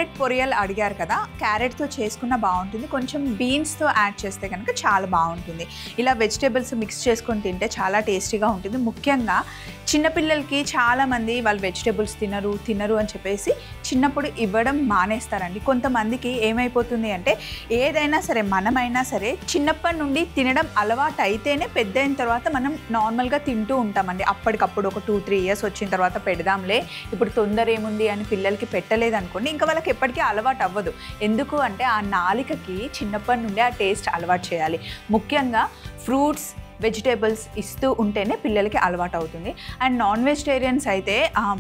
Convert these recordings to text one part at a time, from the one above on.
Carrot poriyal అడిగారు కదా, క్యారెట్తో చేసుకున్న బాగుంటుంది, కొంచెం బీన్స్తో యాడ్ చేస్తే కనుక చాలా బాగుంటుంది. ఇలా వెజిటేబుల్స్ మిక్స్ చేసుకొని తింటే చాలా టేస్టీగా ఉంటుంది. ముఖ్యంగా చిన్నపిల్లలకి చాలామంది వాళ్ళు వెజిటేబుల్స్ తినరు అని చెప్పేసి చిన్నప్పుడు ఇవ్వడం మానేస్తారండి. కొంతమందికి ఏమైపోతుంది అంటే ఏదైనా సరే మనమైనా సరే చిన్నప్పటి నుండి తినడం అలవాటు అయితేనే పెద్ద అయిన తర్వాత మనం నార్మల్గా తింటూ ఉంటామండి. అప్పటికప్పుడు ఒక 2-3 ఇయర్స్ వచ్చిన తర్వాత పెడదాంలే, ఇప్పుడు తొందర ఏముంది అని పిల్లలకి పెట్టలేదు అనుకోండి, ఇంకా వాళ్ళకి ఎప్పటికీ అలవాటు అవ్వదు. ఎందుకు అంటే ఆ నాలికకి చిన్నప్పటి నుండి ఆ టేస్ట్ అలవాటు చేయాలి. ముఖ్యంగా ఫ్రూట్స్ వెజిటేబుల్స్ ఇస్తూ ఉంటేనే పిల్లలకి అలవాటు అవుతుంది. అండ్ నాన్ వెజిటేరియన్స్ అయితే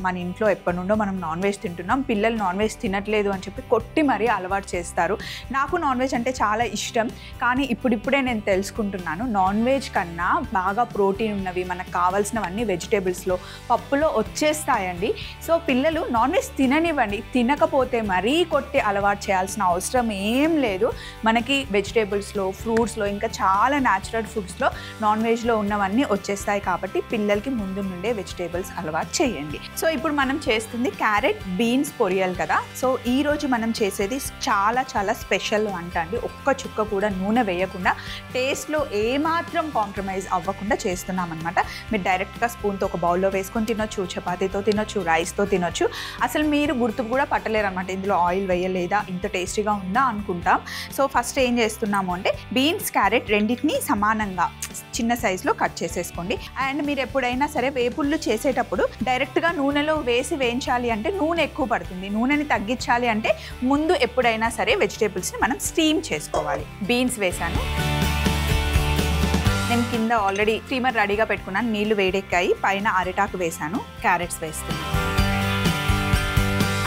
మన ఇంట్లో ఎప్పటి నుండో మనం నాన్ వెజ్ తింటున్నాం, పిల్లలు నాన్ వెజ్ తినట్లేదు అని చెప్పి కొట్టి మరీ అలవాటు చేస్తారు. నాకు నాన్ వెజ్ అంటే చాలా ఇష్టం, కానీ ఇప్పుడిప్పుడే నేను తెలుసుకుంటున్నాను నాన్ వెజ్ కన్నా బాగా ప్రోటీన్ ఉన్నవి మనకు కావాల్సినవన్నీ వెజిటేబుల్స్లో పప్పులో వచ్చేస్తాయండి. సో పిల్లలు నాన్ వెజ్ తిననివ్వండి, తినకపోతే మరీ కొట్టి అలవాటు చేయాల్సిన అవసరం ఏం లేదు. మనకి వెజిటేబుల్స్లో ఫ్రూట్స్లో ఇంకా చాలా న్యాచురల్ ఫుడ్స్లో నాన్ వెజ్లో ఉన్నవన్నీ వచ్చేస్తాయి. కాబట్టి పిల్లలకి ముందు నుండే వెజిటేబుల్స్ అలవాటు చేయండి. సో ఇప్పుడు మనం చేస్తుంది క్యారెట్ బీన్స్ పొరియల్ కదా. సో ఈరోజు మనం చేసేది చాలా చాలా స్పెషల్ వంట అండి. ఒక్క చుక్క కూడా నూనె వేయకుండా టేస్ట్లో ఏమాత్రం కాంప్రమైజ్ అవ్వకుండా చేస్తున్నాం అనమాట. మీరు డైరెక్ట్గా స్పూన్తో ఒక బౌల్లో వేసుకొని తినొచ్చు, చపాతీతో తినొచ్చు, రైస్తో తినొచ్చు. అసలు మీరు గుర్తు కూడా పట్టలేరు అనమాట ఇందులో ఆయిల్ వేయలేదా, ఇంత టేస్టీగా ఉందా అనుకుంటాం. సో ఫస్ట్ ఏం చేస్తున్నాము అంటే బీన్స్ క్యారెట్ రెండింటినీ సమానంగా చిన్న సైజులో కట్ చేసేసుకోండి. అండ్ మీరు ఎప్పుడైనా సరే వేపుళ్ళు చేసేటప్పుడు డైరెక్ట్గా నూనెలో వేసి వేయించాలి అంటే నూనె ఎక్కువ పడుతుంది. నూనెని తగ్గించాలి అంటే ముందు ఎప్పుడైనా సరే వెజిటేబుల్స్ని మనం స్టీమ్ చేసుకోవాలి. బీన్స్ వేసాను, నేను కింద ఆల్రెడీ స్టీమర్ రెడీగా పెట్టుకున్నాను, నీళ్లు వేడెక్కాయి, పైన అరిటాకు వేసాను, క్యారెట్స్ వేస్తున్నాను.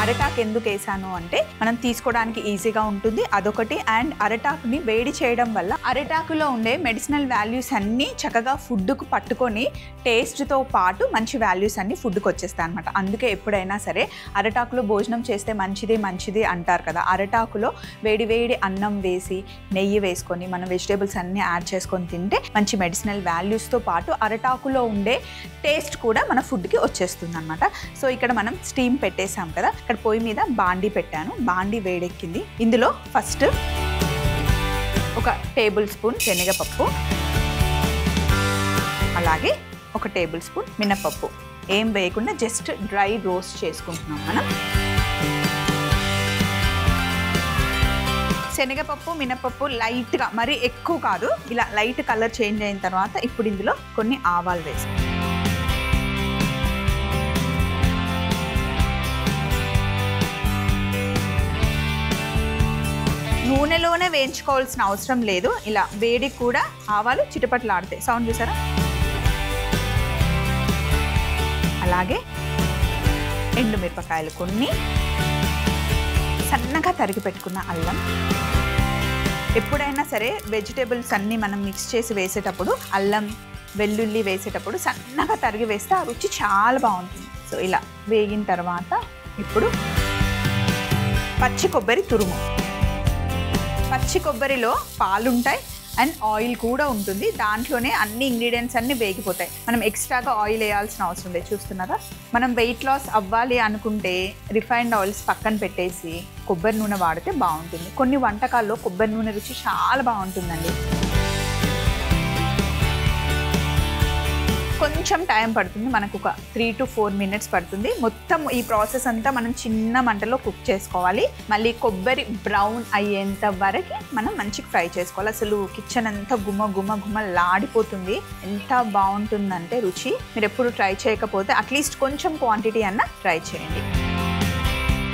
అరటాకు ఎందుకు వేసాను అంటే మనం తీసుకోవడానికి ఈజీగా ఉంటుంది, అదొకటి. అండ్ అరటాకుని వేడి చేయడం వల్ల అరటాకులో ఉండే మెడిసినల్ వాల్యూస్ అన్నీ చక్కగా ఫుడ్కు పట్టుకొని టేస్ట్తో పాటు మంచి వాల్యూస్ అన్నీ ఫుడ్కి వచ్చేస్తాయి అనమాట. అందుకే ఎప్పుడైనా సరే అరటాకులో భోజనం చేస్తే మంచిది అంటారు కదా. అరటాకులో వేడి వేడి అన్నం వేసి నెయ్యి వేసుకొని మనం వెజిటేబుల్స్ అన్నీ యాడ్ చేసుకొని తింటే మంచి మెడిసినల్ వాల్యూస్తో పాటు అరటాకులో ఉండే టేస్ట్ కూడా మన ఫుడ్కి వచ్చేస్తుంది అనమాట. సో ఇక్కడ మనం స్టీమ్ పెట్టేసాం కదా, ఇక్కడ పొయ్యి మీద బాండీ పెట్టాను, బాండీ వేడెక్కింది. ఇందులో ఫస్ట్ ఒక టేబుల్ స్పూన్ శనగపప్పు, అలాగే ఒక టేబుల్ స్పూన్ మినపప్పు, ఏం వేయకుండా జస్ట్ డ్రై రోస్ట్ చేసుకుంటున్నాం మనం. శనగపప్పు మినపప్పు లైట్గా, మరీ ఎక్కువ కాదు, ఇలా లైట్ కలర్ చేంజ్ అయిన తర్వాత ఇప్పుడు ఇందులో కొన్ని ఆవాలు వేసాం. నూనెలోనే వేయించుకోవాల్సిన అవసరం లేదు, ఇలా వేడి కూడా ఆవాలు చిటపట్లాడతాయి, సౌండ్ చూసారా. అలాగే ఎండుమిరపకాయలు కొన్ని, సన్నగా తరిగి పెట్టుకున్న అల్లం. ఎప్పుడైనా సరే వెజిటేబుల్స్ అన్నీ మనం మిక్స్ చేసి వేసేటప్పుడు అల్లం వెల్లుల్లి వేసేటప్పుడు సన్నగా తరిగి వేస్తే ఆ రుచి చాలా బాగుంటుంది. సో ఇలా వేగిన తర్వాత ఇప్పుడు పచ్చి కొబ్బరి తురుము. పచ్చి కొబ్బరిలో పాలుంటాయి అండ్ ఆయిల్ కూడా ఉంటుంది, దాంట్లోనే అన్ని ఇంగ్రీడియంట్స్ అన్నీ వేగిపోతాయి. మనం ఎక్స్ట్రాగా ఆయిల్ వేయాల్సిన అవసరం లేదు. చూస్తున్నారా, మనం వెయిట్ లాస్ అవ్వాలి అనుకుంటే రిఫైన్డ్ ఆయిల్స్ పక్కన పెట్టేసి కొబ్బరి నూనె వాడితే బాగుంటుంది. కొన్ని వంటకాల్లో కొబ్బరి నూనె రుచి చాలా బాగుంటుందండి. కొంచెం టైం పడుతుంది, మనకు ఒక 3 to 4 minutes పడుతుంది. మొత్తం ఈ ప్రాసెస్ అంతా మనం చిన్న మంటలో కుక్ చేసుకోవాలి. మళ్ళీ కొబ్బరి బ్రౌన్ అయ్యేంత వరకు మనం మంచిగా ఫ్రై చేసుకోవాలి. అసలు కిచెన్ అంతా గుమ్మ లాడిపోతుంది, ఎంత బాగుంటుందంటే రుచి. మీరు ఎప్పుడు ట్రై చేయకపోతే అట్లీస్ట్ కొంచెం క్వాంటిటీ అన్న ట్రై చేయండి.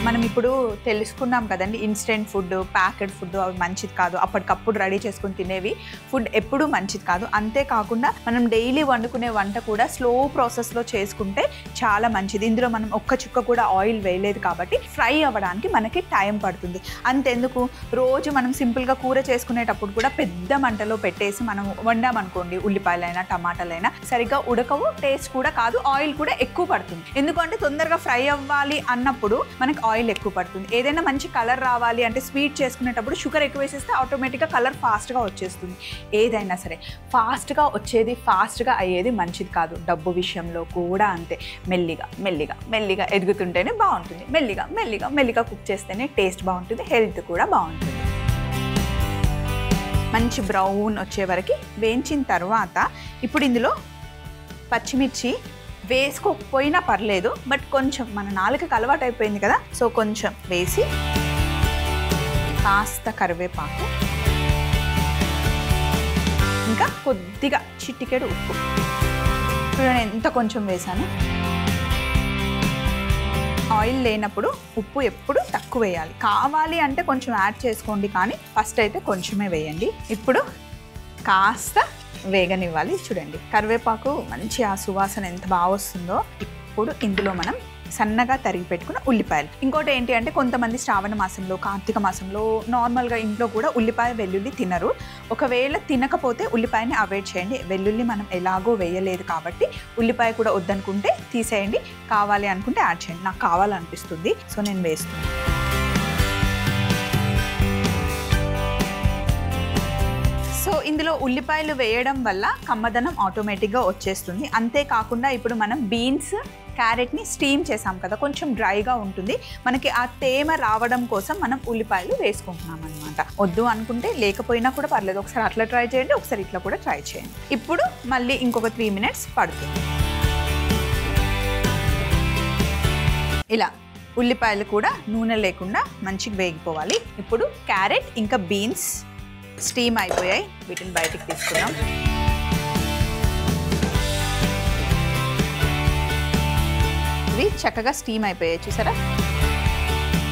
మనం ఇప్పుడు తెలుసుకున్నాం కదండి, ఇన్స్టెంట్ ఫుడ్, ప్యాకెట్ ఫుడ్ అవి మంచిది కాదు, అప్పటికప్పుడు రెడీ చేసుకుని తినేవి ఫుడ్ ఎప్పుడూ మంచిది కాదు. అంతేకాకుండా మనం డైలీ వండుకునే వంట కూడా స్లో ప్రాసెస్లో చేసుకుంటే చాలా మంచిది. ఇందులో మనం ఒక్క చుక్క కూడా ఆయిల్ వేయలేదు కాబట్టి ఫ్రై అవ్వడానికి మనకి టైం పడుతుంది. అంతెందుకు, రోజు మనం సింపుల్గా కూర చేసుకునేటప్పుడు కూడా పెద్ద మంటలో పెట్టేసి మనం వండామనుకోండి, ఉల్లిపాయలైనా టమాటాలైనా సరిగ్గా ఉడకవు, టేస్ట్ కూడా కాదు, ఆయిల్ కూడా ఎక్కువ పడుతుంది. ఎందుకంటే తొందరగా ఫ్రై అవ్వాలి అన్నప్పుడు మనకి ఆయిల్ ఎక్కువ పడుతుంది. ఏదైనా మంచి కలర్ రావాలి అంటే స్వీట్ చేసుకునేటప్పుడు షుగర్ ఎక్కువ వేసేస్తే ఆటోమేటిక్గా కలర్ ఫాస్ట్గా వచ్చేస్తుంది. ఏదైనా సరే ఫాస్ట్గా వచ్చేది ఫాస్ట్గా అయ్యేది మంచిది కాదు. డబ్బు విషయంలో కూడా అంతే. మెల్లిగా మెల్లిగా మెల్లిగా ఎదుగుతుంటేనే బాగుంటుంది. మెల్లిగా మెల్లిగా మెల్లిగా కుక్ చేస్తేనే టేస్ట్ బాగుంటుంది, హెల్త్ కూడా బాగుంటుంది. మంచి బ్రౌన్ వచ్చే వరకు వేయించిన తర్వాత ఇప్పుడు ఇందులో పచ్చిమిర్చి వేసుకోకపోయినా పర్లేదు, బట్ కొంచెం మన నాలుకకి అలవాటు అయిపోయింది కదా, సో కొంచెం వేసి కాస్త కరివేపాకు, ఇంకా కొద్దిగా చిటికెడు ఉప్పు. ఇప్పుడు నేను ఎంత కొంచెం వేసాను. ఆయిల్ లేనప్పుడు ఉప్పు ఎప్పుడు తక్కువ వేయాలి. కావాలి అంటే కొంచెం యాడ్ చేసుకోండి, కానీ ఫస్ట్ అయితే కొంచెమే వేయండి. ఇప్పుడు కాస్త వేగనివ్వాలి. చూడండి కరివేపాకు మంచి ఆ సువాసన ఎంత బాగా వస్తుందో. ఇప్పుడు ఇందులో మనం సన్నగా తరిగి పెట్టుకున్న ఉల్లిపాయలు. ఇంకోటి ఏంటి అంటే కొంతమంది శ్రావణ మాసంలో, కార్తీక మాసంలో నార్మల్గా ఇంట్లో కూడా ఉల్లిపాయ వెల్లుల్లి తినరు. ఒకవేళ తినకపోతే ఉల్లిపాయని అవాయిడ్ చేయండి. వెల్లుల్లి మనం ఎలాగో వేయలేదు కాబట్టి ఉల్లిపాయ కూడా వద్దనుకుంటే తీసేయండి. కావాలి అనుకుంటే యాడ్ చేయండి. నాకు కావాలనిపిస్తుంది, సో నేను వేస్తున్నాను. సో ఇందులో ఉల్లిపాయలు వేయడం వల్ల కమ్మదనం ఆటోమేటిక్గా వచ్చేస్తుంది. అంతేకాకుండా ఇప్పుడు మనం బీన్స్, క్యారెట్ని స్టీమ్ చేసాం కదా, కొంచెం డ్రైగా ఉంటుంది. మనకి ఆ తేమ రావడం కోసం మనం ఉల్లిపాయలు వేసుకుంటున్నాం అనమాట. వద్దు అనుకుంటే లేకపోయినా కూడా పర్లేదు. ఒకసారి అట్లా ట్రై చేయండి, ఒకసారి ఇట్లా కూడా ట్రై చేయండి. ఇప్పుడు మళ్ళీ ఇంకొక 3 minutes పడుతుంది. ఇలా ఉల్లిపాయలు కూడా నూనె లేకుండా మంచిగా వేగిపోవాలి. ఇప్పుడు క్యారెట్ ఇంకా బీన్స్ స్టీమ్ అయిపోయాయి, వీటిని బయటికి తీసుకున్నాం. ఇవి చక్కగా స్టీమ్ అయిపోయాయి, చూసారా.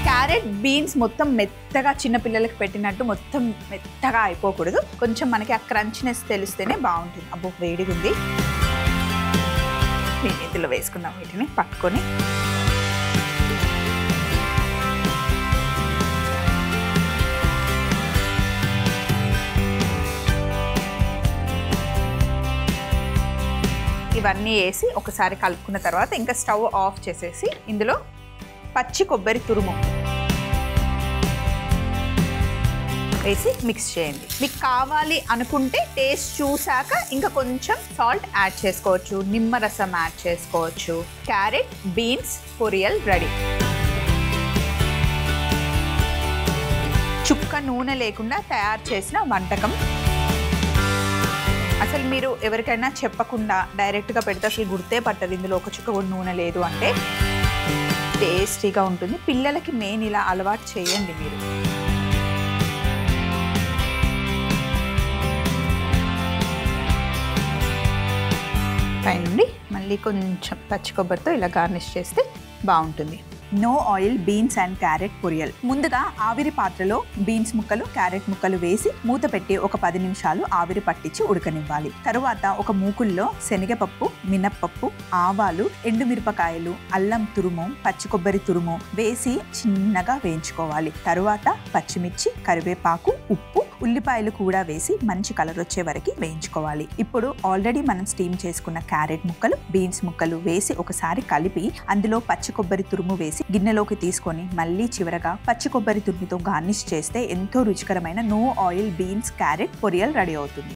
క్యారెట్ బీన్స్ మొత్తం మెత్తగా చిన్నపిల్లలకి పెట్టినట్టు మొత్తం మెత్తగా అయిపోకూడదు. కొంచెం మనకి ఆ క్రంచ్నెస్ తెలిస్తేనే బాగుంటుంది. అబ్బో వేడిగా ఉంది. ఇందులో వేసుకుందాం, వీటిని పట్టుకొని. ఇవన్నీ వేసి ఒకసారి కలుపుకున్న తర్వాత ఇంకా స్టవ్ ఆఫ్ చేసేసి ఇందులో పచ్చి కొబ్బరి తురుము వేసి మిక్స్ చేయండి. మీకు కావాలి అనుకుంటే టేస్ట్ చూసాక ఇంకా కొంచెం సాల్ట్ యాడ్ చేసుకోవచ్చు, నిమ్మరసం యాడ్ చేసుకోవచ్చు. Carrot beans poriyal ready. చుక్క నూనె లేకుండా తయారు చేసిన వంటకం. అసలు మీరు ఎవరికైనా చెప్పకుండా డైరెక్ట్గా పెడితే అసలు గుర్తే పట్టదు ఇందులో ఒక చుక్క కూడా నూనె లేదు అంటే. టేస్టీగా ఉంటుంది. పిల్లలకి మెయిన్ ఇలా అలవాటు చేయండి మీరు. పైనుండి మళ్ళీ కొంచెం పచ్చి కొబ్బరితో ఇలా గార్నిష్ చేస్తే బాగుంటుంది. No oil beans and carrot poriyal. ముందుగా ఆవిరి పాత్రలో బీన్స్ ముక్కలు, క్యారెట్ ముక్కలు వేసి మూత పెట్టి ఒక 10 నిమిషాలు ఆవిరి పట్టించి ఉడకనివ్వాలి. తరువాత ఒక మూకుల్లో శనగపప్పు, మినప్పప్పు, ఆవాలు, ఎండుమిరపకాయలు, అల్లం తురుము, పచ్చి కొబ్బరి తురుము వేసి చిన్నగా వేయించుకోవాలి. తరువాత పచ్చిమిర్చి, కరివేపాకు, ఉప్పు, ఉల్లిపాయలు కూడా వేసి మంచి కలర్ వచ్చే వరకు వేయించుకోవాలి. ఇప్పుడు ఆల్రెడీ మనం స్టీమ్ చేసుకున్న క్యారెట్ ముక్కలు, బీన్స్ ముక్కలు వేసి ఒకసారి కలిపి అందులో పచ్చి కొబ్బరి తురుము వేసి గిన్నెలోకి తీసుకొని మళ్ళీ చివరగా పచ్చి కొబ్బరి తురుముతో గార్నిష్ చేస్తే ఎంతో రుచికరమైన no oil beans carrot poriyal ready అవుతుంది.